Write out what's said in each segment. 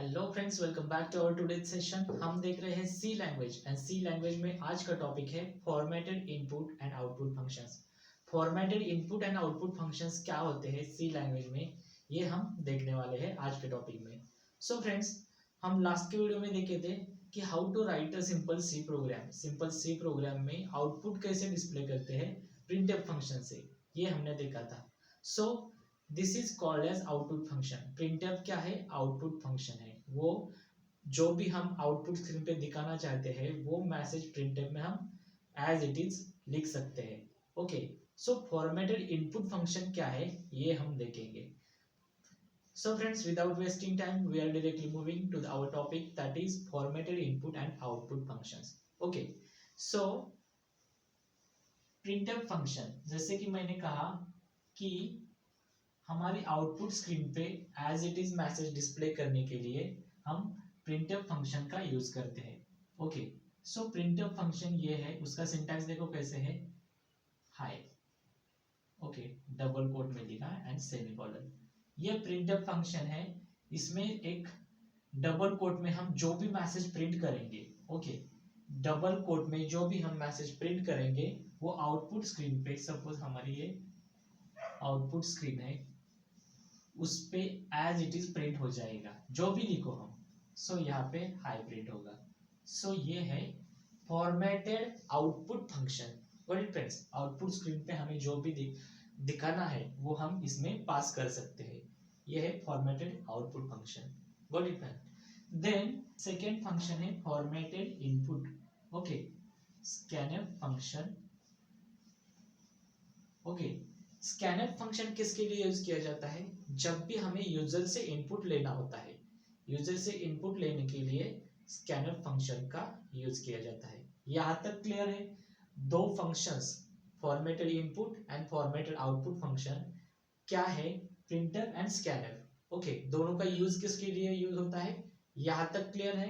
Hello friends, welcome back to our today session. हम देख रहे हैं C language and C language में आज का टॉपिक है formatted input and output functions. Formatted input and output functions क्या होते हैं सी लैंग्वेज में, ये हम देखने वाले हैं आज के टॉपिक में। सो फ्रेंड्स, हम लास्ट के वीडियो में देखे थे कि how to write a simple C program. Simple C program में आउटपुट कैसे डिस्प्ले करते हैं प्रिंटफ फंक्शन से, ये हमने देखा था। So this is called as output function. Printf क्या है? आउटपुट फंक्शन है। वो जो भी हम आउटपुट स्क्रीन पे दिखाना चाहते हैं वो मैसेज प्रिंटफ में हम एज इट इज लिख सकते हैं। ओके, सो फॉर्मेटेड इनपुट फंक्शन क्या है ये हम देखेंगे। So friends, without wasting time, we are directly moving to our topic, that is formatted input and output functions. Okay, so printf function, जैसे कि मैंने कहा कि हमारी आउटपुट स्क्रीन पे as it is message display करने के लिए हम प्रिंटफ फंक्शन का यूज करते हैं। ओके, सो प्रिंटफ फंक्शन ये है, उसका सिंटैक्स देखो कैसे है। हाय, ओके, डबल कोट में लिखा है एंड सेमीकोलन। ये प्रिंटफ फंक्शन है। इसमें एक डबल कोट में हम जो भी मैसेज प्रिंट करेंगे, ओके, डबल कोट में जो भी हम मैसेज प्रिंट करेंगे वो आउटपुट स्क्रीन पे, सपोज हमारी ये आउटपुट स्क्रीन है, उस पे एज इट इज प्रिंट हो जाएगा जो भी लिखो हम। सो यहाँ पे हाई प्रिंट होगा। सो ये है formatted output function. But friends, output screen पे हमें जो भी दिखाना है वो हम इसमें पास कर सकते हैं। ये है formatted output function. Got it friend? Then second function है formatted input. Okay, scanf function. Okay, scanf function किसके लिए यूज किया जाता है? जब भी हमें यूजर से इनपुट लेना होता है, यूजर से इनपुट लेने के लिए स्कैनफ फंक्शन का यूज किया जाता है। यहां तक क्लियर है? दो functions, formatted input and formatted output function क्या है? Printf and scanf. ओके, दोनों का यूज किसके लिए यूज होता है, यहां तक क्लियर है?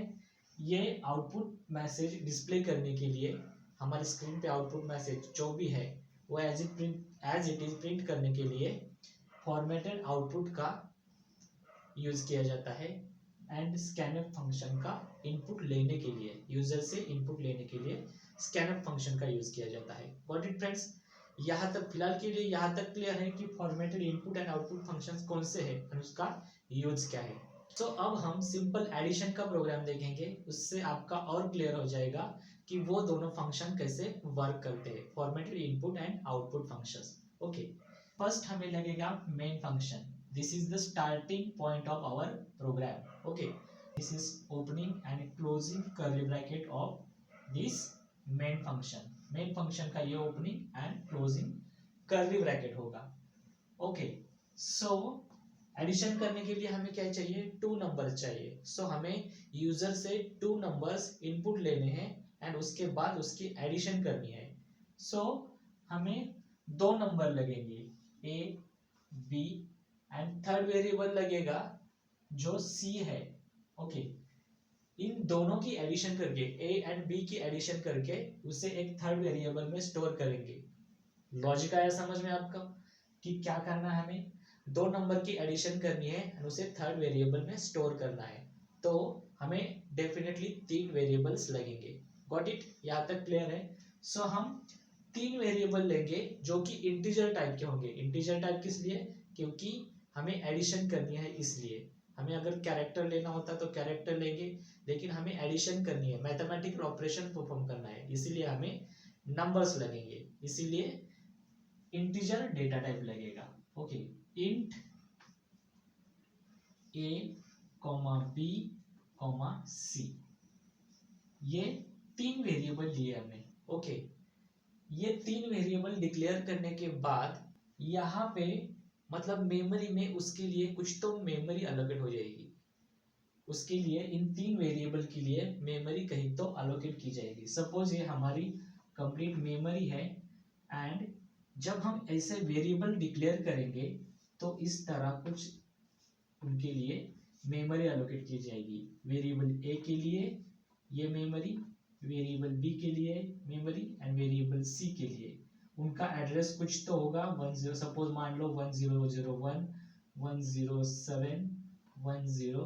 ये आउटपुट मैसेज डिस्प्ले करने के लिए, हमारे स्क्रीन पे आउटपुट मैसेज जो भी है वो एज इट इज प्रिंट करने के लिए फॉर्मेटेड आउटपुट का यूज किया जाता है। एंड स्कैनफ फंक्शन का इनपुट लेने के लिए, यूजर से इनपुट लेने के लिए स्कैनफ फंक्शन का यूज किया जाता है। Got it friends? यहाँ तक फिलहाल के लिए यहाँ तक क्लियर है कि formatted input and output functions कौन से हैं और उसका यूज क्या है। तो अब हम सिंपल एडिशन का प्रोग्राम देखेंगे, उससे आपका और क्लियर हो जाएगा कि वो दोनों फंक्शन कैसे वर्क करते हैं, formatted input and output functions. Okay, first हमें लगेगा main function. This is the starting point of our program. Okay, this is opening and closing curly bracket of this main function. Main function का ये opening and closing curly bracket होगा। Okay, so addition करने के लिए हमें क्या चाहिए? To number चाहिए। सो हमें यूजर से टू नंबर्स इनपुट लेने हैं एंड उसके बाद उसकी एडिशन करनी है। सो हमें दो नंबर लगेंगे, A B, and third variable लगेगा जो सी है। ओके, इन दोनों की एडिशन करके, ए एंड बी की एडिशन करके उसे एक थर्ड वेरिएबल में स्टोर करेंगे। लॉजिक आया समझ में आपका कि क्या करना है? हमें दो नंबर की एडिशन करनी है और उसे थर्ड वेरिएबल में स्टोर करना है। तो हमें डेफिनेटली तीन वेरिएबल्स लगेंगे। Got it? यहाँ तक क्लियर है? सो हम तीन वेरिएबल लेंगे जो कि इंटीजर टाइप के होंगे। इंटीजर टाइप किस लिए? क्योंकि हमें एडिशन करनी है, इसलिए। हमें अगर कैरेक्टर लेना होता तो कैरेक्टर लेंगे, लेकिन हमें एडिशन करनी है, मैथमेटिकल ऑपरेशन परफॉर्म करना है, इसीलिए हमें नंबर्स लगेंगे, इसीलिए इंटीजर डेटा टाइप लगेगा। ओके, इंट ए कॉमा बी कॉमा सी, ये तीन वेरिएबल लिए हमने। ओके, ये तीन वेरिएबल डिक्लेयर करने के बाद यहाँ पे मतलब मेमोरी में उसके लिए कुछ तो मेमोरी अलोकेट हो जाएगी। उसके लिए इन तीन वेरिएबल के लिए मेमोरी कहीं तो अलोकेट की जाएगी। सपोज ये हमारी कंप्लीट मेमोरी है एंड जब हम ऐसे वेरिएबल डिक्लेयर करेंगे तो इस तरह कुछ उनके लिए मेमोरी अलोकेट की जाएगी। वेरिएबल ए के लिए ये मेमोरी, वेरिएबल बी के लिए मेमोरी एंड वेरिएबल सी के लिए उनका एड्रेस कुछ तो होगा। 10, सपोज मान लो 1001, 107, 10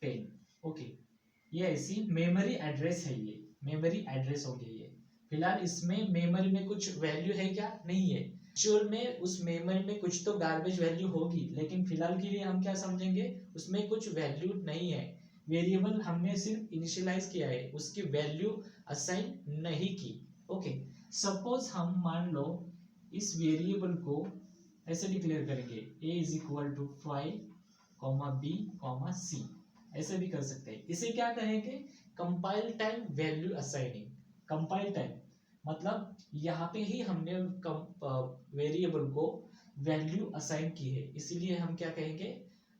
10। ओके, ये ऐसी मेमोरी एड्रेस है, ये मेमोरी एड्रेस हो गई है। फिलहाल इसमें मेमोरी में कुछ वैल्यू है क्या? नहीं है। एक्चुअल में उस मेमोरी में कुछ तो गार्बेज वैल्यू होगी, लेकिन फिलहाल के लिए हम क्या समझेंगे, उसमें कुछ वैल्यू नहीं है। वेरिएबल हमने सिर्फ इनिशियलाइज किया है, उसकी वैल्यू असाइन नहीं की। ओके, सपोज हम मान लो इस वेरिएबल को ऐसे डिक्लेयर करेंगे, a is equal to 5, b, c, ऐसे भी कर सकते हैं। इसे क्या कहेंगे? Compile time value assigning. Compile time मतलब यहाँ पे ही हमने वेरिएबल को वैल्यू असाइन की है, इसीलिए हम क्या कहेंगे?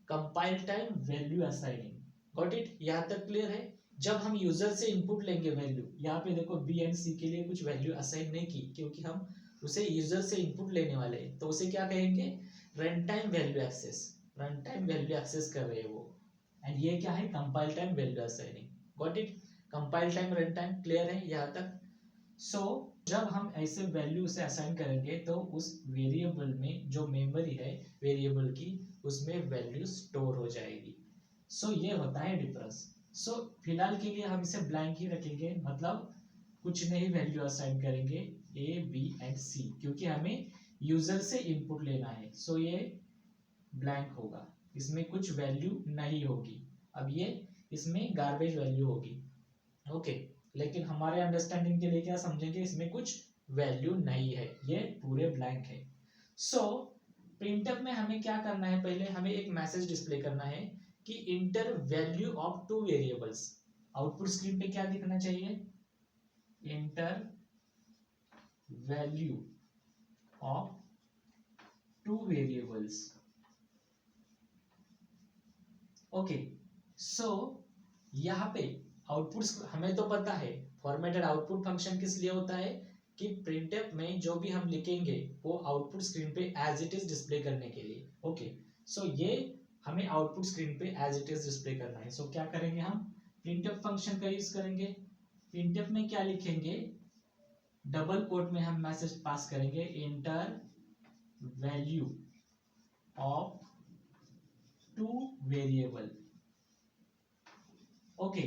Compile time value assigning. Got it? यहाँ तक क्लियर है? जब हम यूजर से इनपुट लेंगे वैल्यू, यहाँ पे देखो बी एंड सी के लिए कुछ वैल्यू असाइन नहीं की, क्योंकि हम उसे यूजर से इनपुट लेने वाले हैं, तो उसे क्या कहेंगे? Run time value access. Run time value access कर रहे हैं वो, एंड ये क्या है? Compile time value assigning. Got it? Compile time, run time, clear है यहाँ तक? सो जब हम ऐसे वैल्यू से असाइन करेंगे तो उस वेरिएबल में जो मेमोरी है वेरिएबल की, उसमें वैल्यू स्टोर हो जाएगी। सो ये होता है डिफरेंस। सो फिलहाल के लिए हम इसे ब्लैंक ही रखेंगे, मतलब कुछ नहीं वैल्यू असाइन करेंगे ए, बी एंड सी, क्योंकि हमें यूजर से इनपुट लेना है। सो ये ब्लैंक होगा, इसमें कुछ वैल्यू नहीं होगी। अब ये इसमें गार्बेज वैल्यू होगी। ओके, लेकिन हमारे अंडरस्टैंडिंग के लिए क्या समझेंगे? इसमें कुछ वैल्यू नहीं है, ये पूरे ब्लैंक है। सो प्रिंटफ में हमें क्या करना है? पहले हमें एक मैसेज डिस्प्ले करना है कि enter value of two variables. Output screen पे क्या दिखना चाहिए? Enter value of two variables. Okay, so यहाँ पे आउटपुट हमें तो पता है फॉर्मेटेड आउटपुट फंक्शन किस लिए होता है कि प्रिंटफ में जो भी हम लिखेंगे वो आउटपुट स्क्रीन पे एज इट इज डिस्प्ले करने के लिए। ओके, सो ये हमें आउटपुट स्क्रीन पे एज इट इज डिस्प्ले करना है। सो क्या करेंगे? हम प्रिंटफ फंक्शन का यूज करेंगे। प्रिंटफ में क्या लिखेंगे? डबल कोट में हम मैसेज पास करेंगे, enter value of two variable. Okay,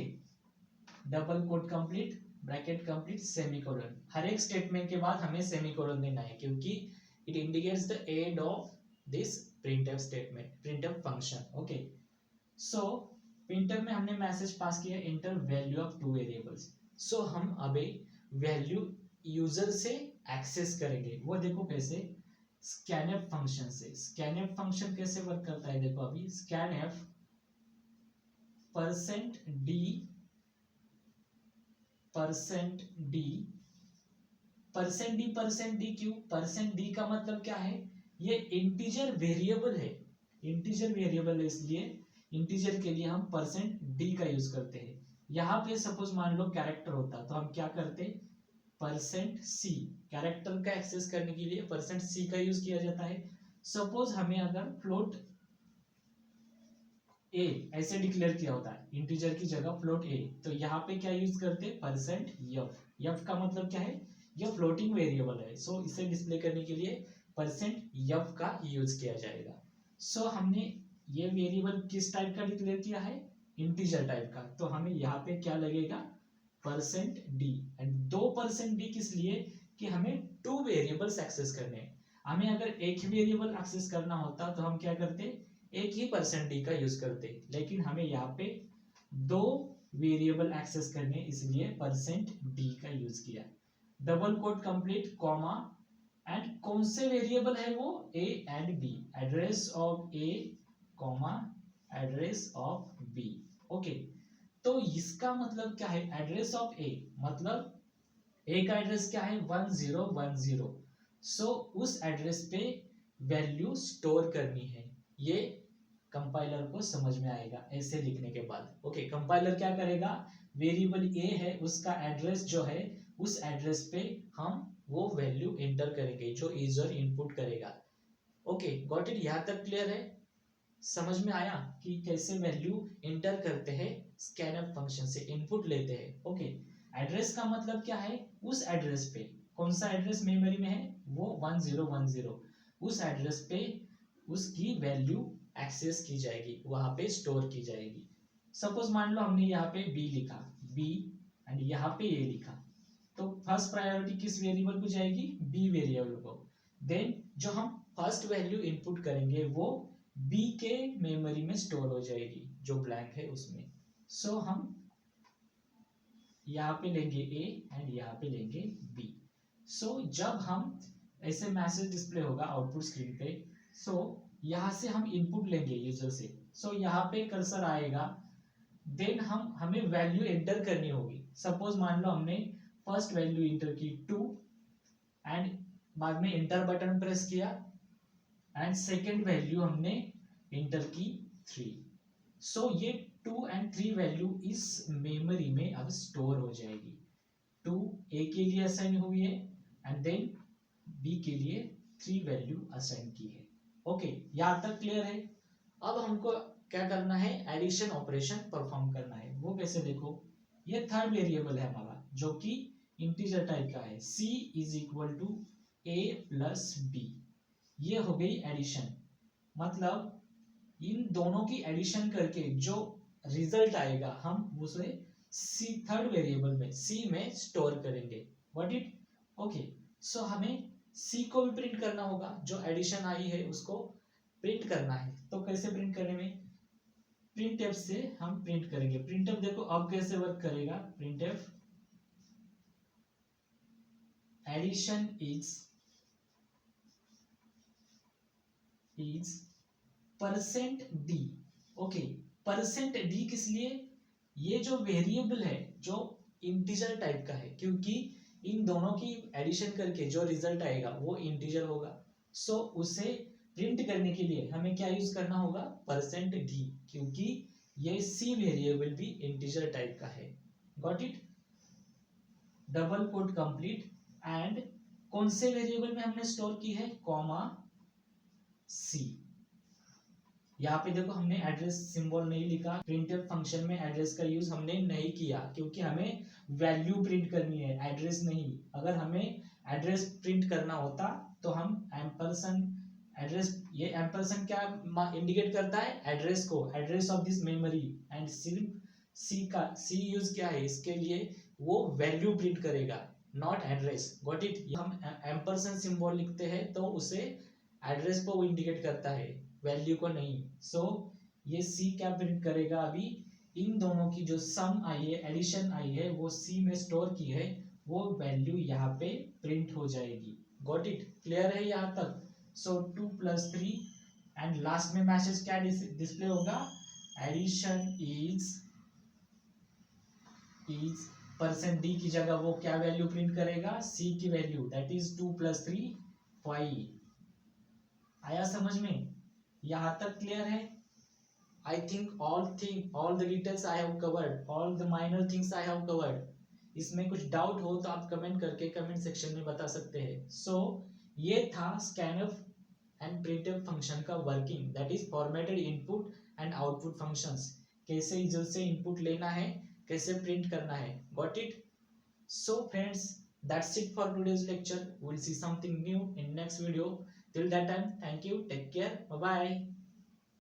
double quote complete, bracket complete, semicolon. हर एक स्टेटमेंट के बाद हमें सेमीकोलन देना है, क्योंकि it indicates the end of this printf statement, printf function. Okay, so printf में हमने मैसेज पास किया enter value of two variables. So हम अभी वैल्यू यूजर से एक्सेस करेंगे, वो देखो कैसे? स्कैनफ फंक्शन से। स्कैनफ फंक्शन कैसे वर्क करता है? देखो अभी स्कैनफ %d %d क्यों? %d का मतलब क्या है? ये इंटीजर वेरिएबल है, इंटीजर वेरिएबल है, इसलिए इंटीजर के लिए हम %d का यूज करते हैं। यहाँ पे सपोज मान लो कैरेक्टर होता तो हम क्या करते? %c, कैरेक्टर का एक्सेस करने के लिए %c का यूज किया जाता है। सपोज हमें अगर फ्लोट a ऐसे डिक्लेयर किया होता है, इंटीजर की जगह फ्लोट a, तो यहाँ पे क्या यूज करते? %f। f का मतलब क्या है? यह फ्लोटिंग वेरिएबल है, सो इसे डिस्प्ले करने के लिए %f का यूज किया जाएगा। सो हमने ये वेरिएबल किस टाइप का डिक्लेयर किया है? इंटीजर टाइप का, तो हमें यहाँ पे क्या लगेगा? %d। एंड 2% किस लिए? कि हमें टू वेरिएबल्स एक्सेस करने हैं। हमें अगर एक ही वेरिएबल एक्सेस करना होता तो हम क्या करते? एक ही %d का यूज करते, लेकिन हमें यहाँ पे दो वेरिएबल एक्सेस करने, इसलिए %d का यूज किया। Double quote complete, comma, and कौन से वेरिएबल है वो? a and b, address of a comma address of b। Okay, तो इसका मतलब क्या है? एड्रेस ऑफ a मतलब a का एड्रेस क्या है? 1010। सो उस एड्रेस पे वैल्यू स्टोर करनी है, ये कंपाइलर को समझ में आएगा ऐसे लिखने के बाद। ओके, कंपाइलर क्या करेगा? वेरिएबल a है, उसका एड्रेस जो है, उस एड्रेस पे हम वो वैल्यू एंटर करेंगे जो यूजर इनपुट करेगा। Okay, got it? यहाँ तक क्लियर है? समझ में आया कि कैसे वैल्यू एंटर करते हैं? स्कैनफ फंक्शन से इनपुट लेते हैं। ओके, एड्रेस का मतलब क्या है? उस एड्रेस पे, कौन सा एड्रेस मेमोरी में है? वो 1010, उस एड्रेस पे उसकी वैल्यू एक्सेस की जाएगी, वहां पे स्टोर की जाएगी। सपोज मान लो हमने यहाँ पे बी लिखा, बी एंड यहाँ पे ए लिखा, तो फर्स्ट प्रायोरिटी किस वेरिएबल को जाएगी, बी वेरिएबल को। देन जो हम फर्स्ट वैल्यू इनपुट करेंगे वो बी के मेमोरी में स्टोर हो जाएगी, जो ब्लैंक है उसमें। सो हम यहाँ पे लेंगे ए एंड यहाँ पे लेंगे बी। सो जब हम ऐसे मैसेज डिस्प्ले होगा आउटपुट स्क्रीन पे, सो यहाँ से हम इनपुट लेंगे यूजर से, सो यहाँ पे कर्सर आएगा, देन हमें वैल्यू एंटर करनी होगी। सपोज मान लो हमने फर्स्ट वैल्यू एंटर की 2 एंड बाद में एंटर बटन प्रेस किया एंड सेकेंड वैल्यू हमने एंटर की 3। सो ये 2 एंड 3 वैल्यू इस मेमोरी में अब स्टोर हो जाएगी। 2 ए के लिए असाइन हुई है एंड देन बी के लिए 3 वैल्यू असाइन की है। ओके, यहाँ तक क्लियर है। अब हमको क्या करना है, एडिशन ऑपरेशन परफॉर्म करना है। वो कैसे, देखो ये थर्ड वेरिएबल है हमारा जो कि इंटीजर टाइप का है, c is equal to a plus B. ये हो गई एडिशन, मतलब इन दोनों की एडिशन करके जो रिजल्ट आएगा हम उसे सी थर्ड वेरिएबल में c में स्टोर करेंगे। What it, okay. सो हमें c को भी प्रिंट करना होगा, जो एडिशन आई है उसको प्रिंट करना है। तो कैसे प्रिंट करने में, प्रिंटफ से हम प्रिंट करेंगे। प्रिंटफ देखो अब कैसे वर्क करेगा, printf addition is percent D. Okay, percent D किस लिए, ये जो वेरिएबल है जो इंटीजर टाइप का है, क्योंकि इन दोनों की एडिशन करके जो रिजल्ट आएगा वो इंटीजर होगा। सो उसे प्रिंट करने के लिए हमें क्या यूज करना होगा, परसेंट डी, क्योंकि ये सी वेरिएबल भी इंटीजर टाइप का है। Got it, double quote complete and कौन से वेरिएबल में हमने स्टोर की है, कॉमा सी। यहाँ पे देखो हमने एड्रेस सिंबल नहीं लिखा, प्रिंटफ फंक्शन में एड्रेस का यूज हमने नहीं किया क्योंकि हमें वैल्यू प्रिंट करनी है, एड्रेस नहीं। अगर हमें एड्रेस प्रिंट करना होता तो हम एम्परसेंड एड्रेस, ये एम्परसेंड क्या इंडिकेट करता है, एड्रेस को, address of this memory, and सिर्फ सी का सी यूज क्या है इसके लिए, वो वैल्यू प्रिंट करेगा, नॉट एड्रेस। गॉट इट, हम एम्परसेंड सिंबल लिखते हैं तो उसे एड्रेस को इंडिकेट करता है, वैल्यू को नहीं। सो ये सी क्या प्रिंट करेगा, अभी इन दोनों की जो सम आई है, एडिशन आई है, वो सी में स्टोर की है, वो वैल्यू यहाँ पे प्रिंट हो जाएगी। गॉट इट, क्लियर है यहाँ तक। सो 2 + 3 एंड लास्ट में मैसेज क्या डिस्प्ले होगा, एडिशन इज परसेंट डी की जगह वो क्या वैल्यू प्रिंट करेगा, सी की वैल्यू, दैट इज 2 + 3 5। आया समझ में, यहाँ तक क्लियर है। I think all the details I have covered, all the minor things I have covered. इसमें कुछ डाउट हो तो आप कमेंट करके कमेंट सेक्शन में बता सकते हैं। सो ये था scanf एंड printf फंक्शन का working, that is formatted input and output functions. कैसे यूजर से इनपुट लेना है, कैसे प्रिंट करना है। Got it. So friends, that's it for today's lecture. We'll see something new in next video. Till that time, thank you, take care, bye bye.